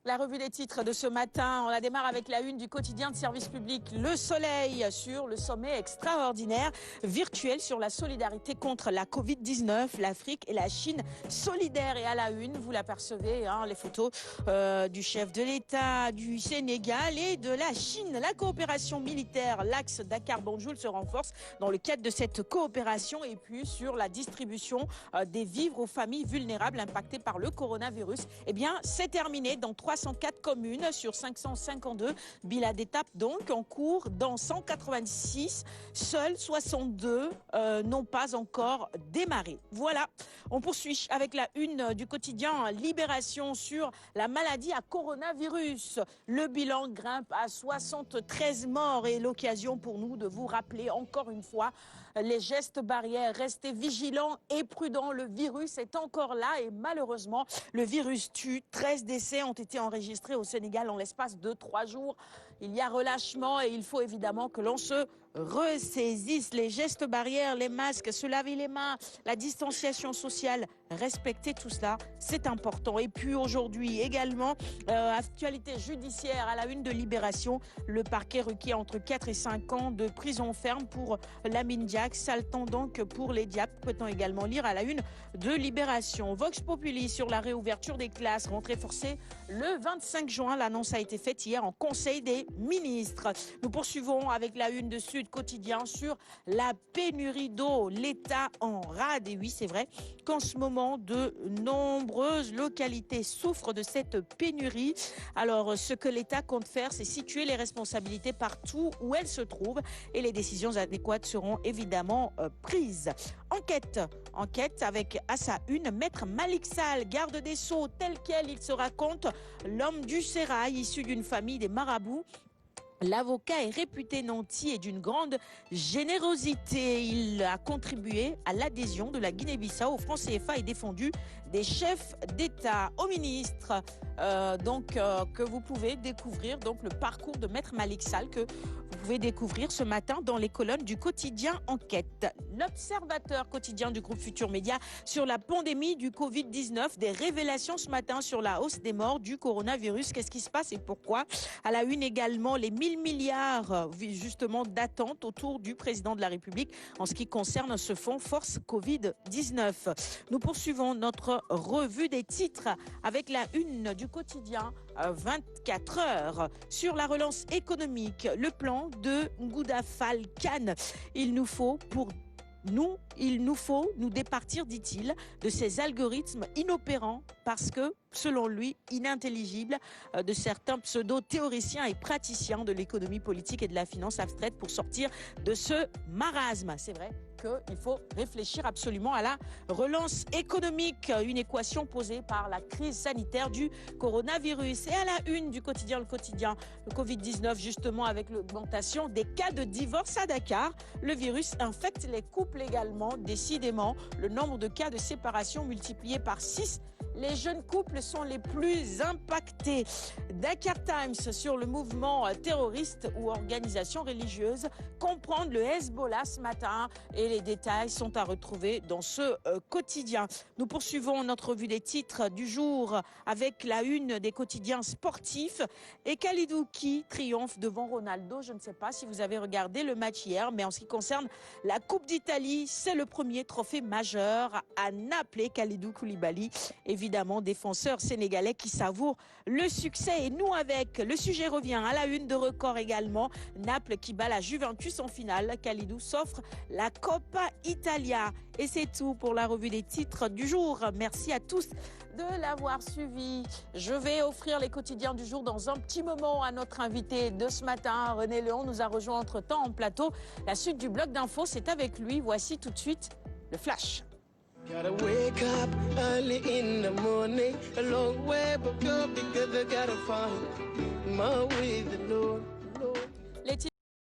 La revue des titres de ce matin, on la démarre avec la une du quotidien de service public Le Soleil sur le sommet extraordinaire virtuel sur la solidarité contre la Covid-19, l'Afrique et la Chine solidaires. Et à la une, vous l'apercevez, les photos du chef de l'État, du Sénégal et de la Chine. La coopération militaire, l'axe Dakar-Banjul se renforce dans le cadre de cette coopération et puis sur la distribution des vivres aux familles vulnérables impactées par le coronavirus. Eh bien, c'est terminé dans 304 communes sur 552. Bilan d'étape donc en cours dans 186. Seuls 62 n'ont pas encore démarré. Voilà, on poursuit avec la une du quotidien Libération sur la maladie à coronavirus. Le bilan grimpe à 73 morts et l'occasion pour nous de vous rappeler encore une fois les gestes barrières. Restez vigilants et prudents. Le virus est encore là et malheureusement, le virus tue. 13 décès ont été enregistrés au Sénégal en l'espace de 3 jours. Il y a relâchement et il faut évidemment que l'on se ressaisisse. Les gestes barrières, les masques, se laver les mains, la distanciation sociale, respecter tout cela, c'est important. Et puis aujourd'hui également, actualité judiciaire à la une de Libération, le parquet requiert entre 4 et 5 ans de prison ferme pour Lamine Diack. Sale temps donc pour les diables, peut-on également lire à la une de Libération. Vox Populi sur la réouverture des classes, rentrée forcée le 25 juin. L'annonce a été faite hier en Conseil des ministres. Nous poursuivons avec la une de Sud Quotidien sur la pénurie d'eau. L'État en rade. Et oui, c'est vrai qu'en ce moment, de nombreuses localités souffrent de cette pénurie. Alors, ce que l'État compte faire, c'est situer les responsabilités partout où elles se trouvent et les décisions adéquates seront évidemment prises. Enquête avec à sa une, Maître Malick Sall, garde des Sceaux, tel quel il se raconte, l'homme du sérail issu d'une famille des marabouts. L'avocat est réputé nanti et d'une grande générosité. Il a contribué à l'adhésion de la Guinée-Bissau au franc CFA et défendu des chefs d'État. Au ministre, que vous pouvez découvrir donc le parcours de Maître Malick Sall que vous pouvez découvrir ce matin dans les colonnes du quotidien Enquête. L'Observateur quotidien du groupe Futur Média sur la pandémie du Covid-19. Des révélations ce matin sur la hausse des morts du coronavirus. Qu'est-ce qui se passe et pourquoi? À la une également, les 1000 milliards justement d'attente autour du président de la République en ce qui concerne ce fonds Force Covid-19. Nous poursuivons notre revue des titres avec la une du quotidien 24 heures sur la relance économique. Le plan de Ngouda Fall Khan. Il nous faut nous départir, dit-il, de ces algorithmes inopérants parce que, selon lui, inintelligibles de certains pseudo-théoriciens et praticiens de l'économie politique et de la finance abstraite pour sortir de ce marasme. C'est vrai qu'il faut réfléchir absolument à la relance économique, une équation posée par la crise sanitaire du coronavirus. Et à la une du quotidien, le Covid-19 justement avec l'augmentation des cas de divorce à Dakar. Le virus infecte les couples également, décidément. Le nombre de cas de séparation multiplié par 6. Les jeunes couples sont les plus impactés. Dakar Times sur le mouvement terroriste ou organisation religieuse. Comprendre le Hezbollah ce matin et les détails sont à retrouver dans ce quotidien. Nous poursuivons notre revue des titres du jour avec la une des quotidiens sportifs et Kalidou qui triomphe devant Ronaldo. Je ne sais pas si vous avez regardé le match hier, mais en ce qui concerne la Coupe d'Italie, c'est le premier trophée majeur à Naples. Kalidou Koulibaly, évidemment défenseur sénégalais qui savoure le succès. Et nous avec, le sujet revient à la une de Record également. Naples qui bat la Juventus en finale. Kalidou s'offre la Coppa Italia. Et c'est tout pour la revue des titres du jour. Merci à tous de l'avoir suivi. Je vais offrir les quotidiens du jour dans un petit moment à notre invité de ce matin. René Léon nous a rejoint entre-temps en plateau. La suite du bloc d'infos, c'est avec lui. Voici tout de suite le Flash. Gotta wake up early in the morning, a long way, but girl, because I gotta find my way, the Lord.